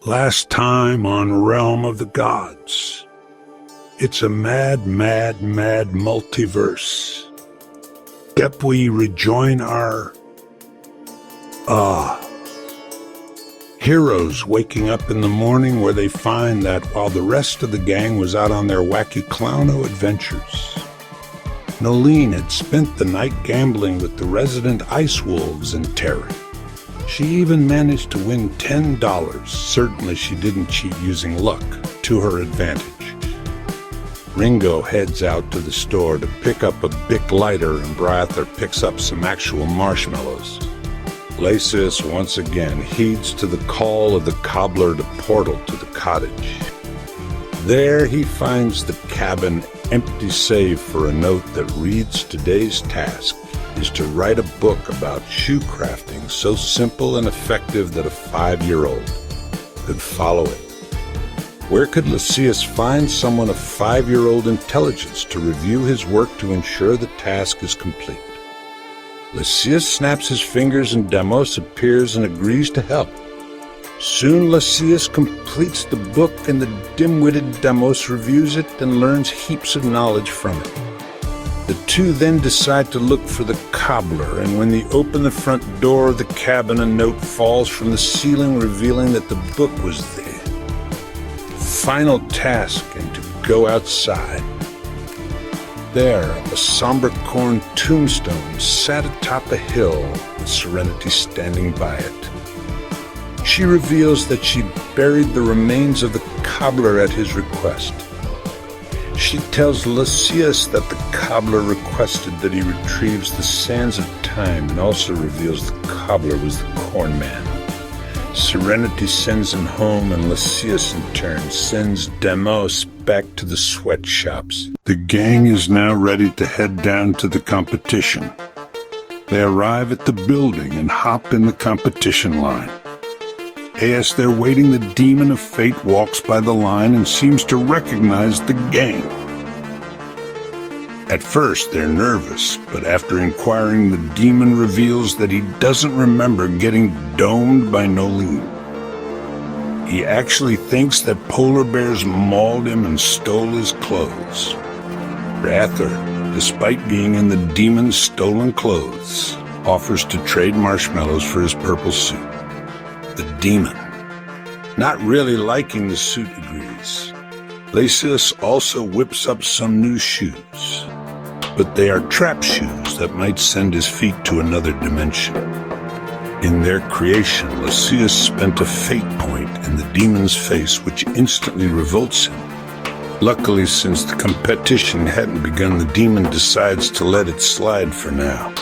Last time on Realm of the Gods. It's a mad, mad, mad multiverse. Yep, we rejoin our... heroes waking up in the morning where they find that while the rest of the gang was out on their wacky clowno adventures, Nolene had spent the night gambling with the resident ice wolves in Terry. She even managed to win $10, certainly she didn't cheat using luck, to her advantage. Ringo heads out to the store to pick up a Bic lighter and Brather picks up some actual marshmallows. Lacius once again heeds to the call of the cobbler to portal to the cottage. There he finds the cabin empty save for a note that reads today's task is to write a book about shoe crafting so simple and effective that a 5-year-old could follow it. Where could Lysias find someone of 5-year-old intelligence to review his work to ensure the task is complete? Lysias snaps his fingers and Demos appears and agrees to help. Soon Lysias completes the book and the dim-witted Demos reviews it and learns heaps of knowledge from it. The two then decide to look for the cobbler, and when they open the front door of the cabin, a note falls from the ceiling revealing that the book was there. Final task, and to go outside. There, a somber corn tombstone sat atop a hill, with Serenity standing by it. She reveals that she buried the remains of the cobbler at his request. She tells Lysias that the cobbler requested that he retrieves the sands of time and also reveals the cobbler was the corn man. Serenity sends him home and Lysias in turn sends Demos back to the sweatshops. The gang is now ready to head down to the competition. They arrive at the building and hop in the competition line. As they're waiting, the demon of fate walks by the line and seems to recognize the gang. At first, they're nervous, but after inquiring, the demon reveals that he doesn't remember getting domed by Nolene. He actually thinks that polar bears mauled him and stole his clothes. Brather, despite being in the demon's stolen clothes, offers to trade marshmallows for his purple suit. The demon, not really liking the suit, agrees. Lysias also whips up some new shoes, but they are trap shoes that might send his feet to another dimension. In their creation, Lysias spent a fate point in the demon's face, which instantly revolts him. Luckily, since the competition hadn't begun, the demon decides to let it slide for now.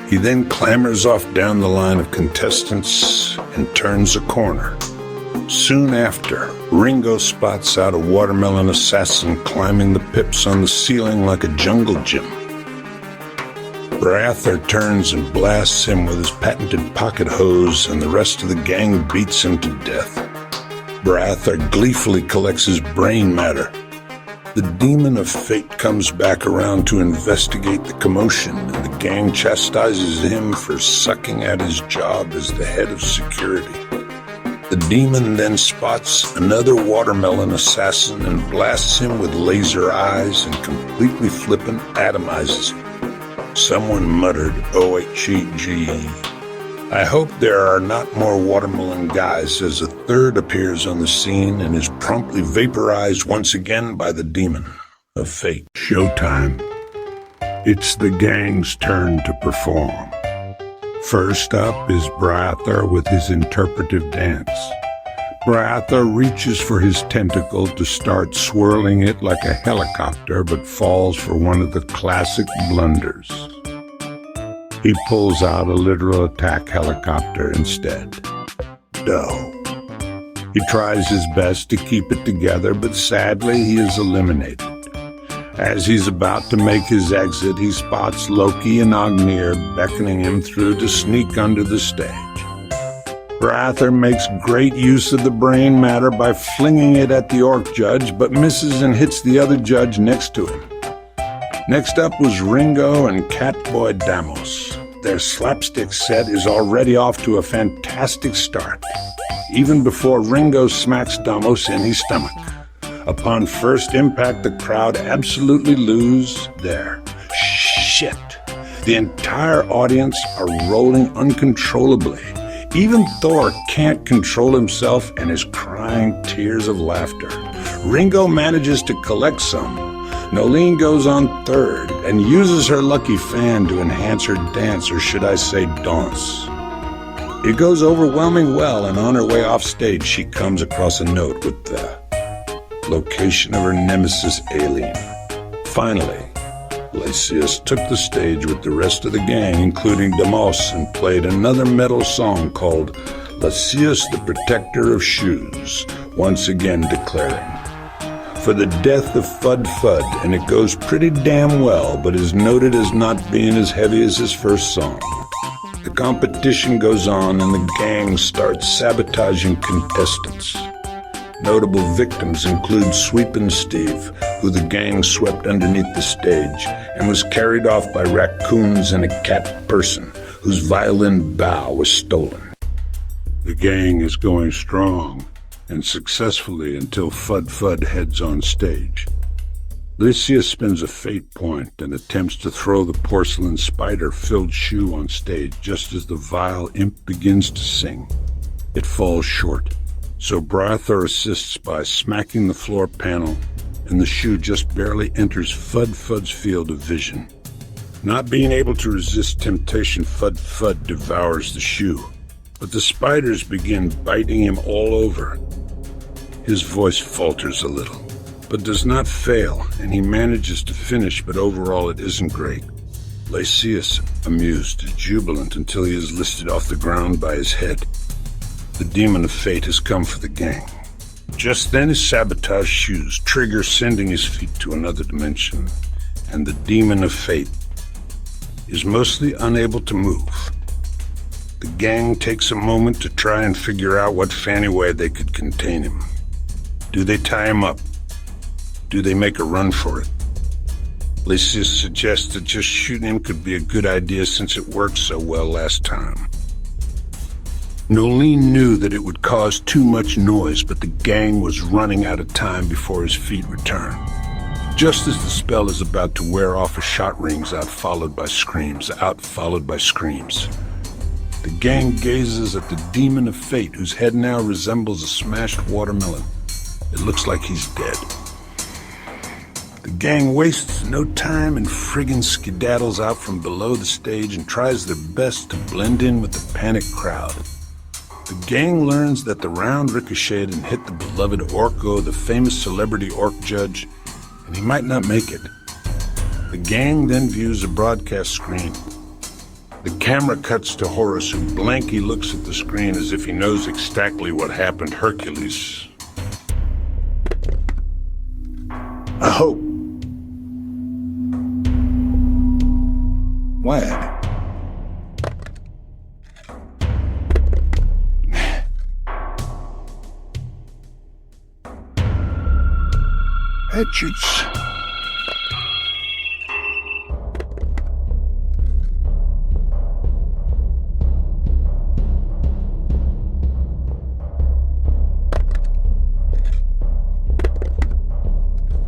He then clambers off down the line of contestants and turns a corner. Soon after, Ringo spots out a watermelon assassin climbing the pips on the ceiling like a jungle gym. Brather turns and blasts him with his patented pocket hose, and the rest of the gang beats him to death. Brather gleefully collects his brain matter. The demon of fate comes back around to investigate the commotion, and the gang chastises him for sucking at his job as the head of security. The demon then spots another watermelon assassin and blasts him with laser eyes and completely flippant atomizes him. Someone muttered, "OHG. I hope there are not more watermelon guys," as a third appears on the scene and is promptly vaporized once again by the demon of fate. Showtime. It's the gang's turn to perform. First up is Brather with his interpretive dance. Brather reaches for his tentacle to start swirling it like a helicopter, but falls for one of the classic blunders. He pulls out a literal attack helicopter instead. No. He tries his best to keep it together, but sadly he is eliminated. As he's about to make his exit, he spots Loki and Agnir beckoning him through to sneak under the stage. Brather makes great use of the brain matter by flinging it at the orc judge, but misses and hits the other judge next to him. Next up was Ringo and Catboy Damos. Their slapstick set is already off to a fantastic start. even before Ringo smacks Damos in his stomach. Upon first impact, the crowd absolutely lose their shit. The entire audience are rolling uncontrollably. Even Thor can't control himself and is crying tears of laughter. Ringo manages to collect some. Nolene goes on third and uses her lucky fan to enhance her dance, or should I say dance. It goes overwhelming well, and on her way off stage, she comes across a note with the location of her nemesis, Aileen. Finally, Lysias took the stage with the rest of the gang, including Damos, and played another metal song called Lysias the Protector of Shoes, once again declaring, "For the death of Fud Fud," and it goes pretty damn well, but is noted as not being as heavy as his first song. The competition goes on and the gang starts sabotaging contestants. Notable victims include Sweepin' Steve, who the gang swept underneath the stage and was carried off by raccoons and a cat person whose violin bow was stolen. The gang is going strong and successfully until Fud Fud heads on stage. Lysias spends a fate point and attempts to throw the porcelain spider-filled shoe on stage just as the vile imp begins to sing. It falls short, so Briathor assists by smacking the floor panel, and the shoe just barely enters Fud Fud's field of vision. Not being able to resist temptation, Fud Fud devours the shoe, but the spiders begin biting him all over. His voice falters a little, but does not fail, and he manages to finish, but overall it isn't great. Lysias, amused, is jubilant until he is lifted off the ground by his head. The demon of fate has come for the gang. Just then his sabotage shoes trigger, sending his feet to another dimension, and the demon of fate is mostly unable to move. The gang takes a moment to try and figure out what fanny way they could contain him. Do they tie him up? Do they make a run for it? Lysias suggests that just shooting him could be a good idea since it worked so well last time. Nolene knew that it would cause too much noise, but the gang was running out of time before his feet returned. Just as the spell is about to wear off, a shot rings out, followed by screams, The gang gazes at the demon of fate, whose head now resembles a smashed watermelon. It looks like he's dead. The gang wastes no time and friggin' skedaddles out from below the stage and tries their best to blend in with the panicked crowd. The gang learns that the round ricocheted and hit the beloved Orko, the famous celebrity orc judge, and he might not make it. The gang then views a broadcast screen. The camera cuts to Horus, who blankly looks at the screen as if he knows exactly what happened. Hercules. I hope. What? Hatchets.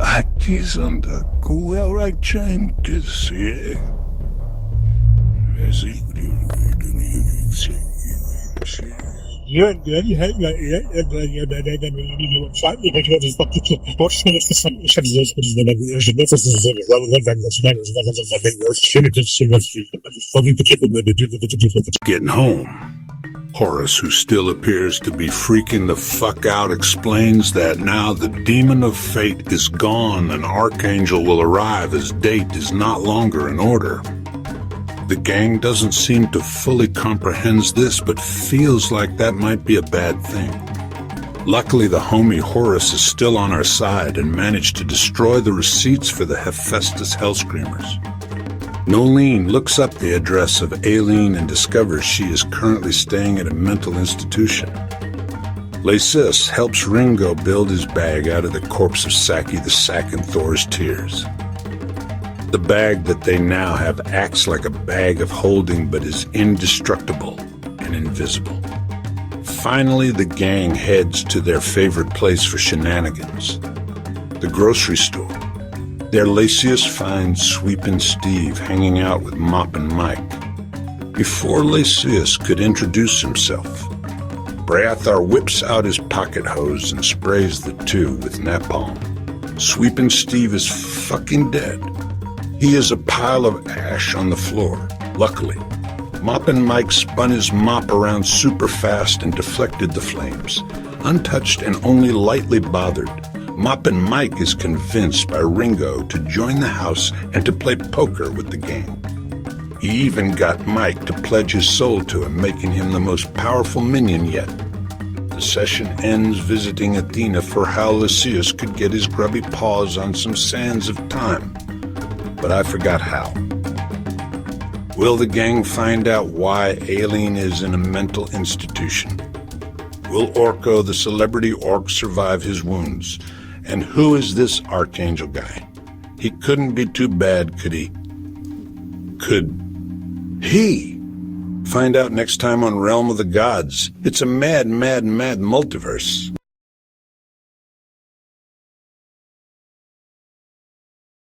Hatches on the well right chain to see. Getting home. Horus, who still appears to be freaking the fuck out, explains that now the demon of fate is gone, an archangel will arrive as date is not longer in order. The gang doesn't seem to fully comprehend this, but feels like that might be a bad thing. Luckily, the homie Horus is still on our side and managed to destroy the receipts for the Hephaestus Hellscreamers. Nolene looks up the address of Aileen and discovers she is currently staying at a mental institution. Lysias helps Ringo build his bag out of the corpse of Saki, the sack in Thor's tears. The bag that they now have acts like a bag of holding but is indestructible and invisible. Finally, the gang heads to their favorite place for shenanigans, the grocery store. There, Lacius finds Sweepin' Steve hanging out with Moppin' Mike. Before Lacius could introduce himself, Breathar whips out his pocket hose and sprays the two with napalm. Sweepin' Steve is fucking dead. He is a pile of ash on the floor. Luckily, Moppin' Mike spun his mop around super fast and deflected the flames. Untouched and only lightly bothered, Moppin' Mike is convinced by Ringo to join the house and to play poker with the gang. He even got Mike to pledge his soul to him, making him the most powerful minion yet. The session ends visiting Athena for how Lacius could get his grubby paws on some sands of time. But I forgot how. Will the gang find out why Aileen is in a mental institution? Will Orko, the celebrity orc, survive his wounds? And who is this Archangel guy? He couldn't be too bad, could he? Could he? Find out next time on Realm of the Gods. It's a mad, mad, mad multiverse.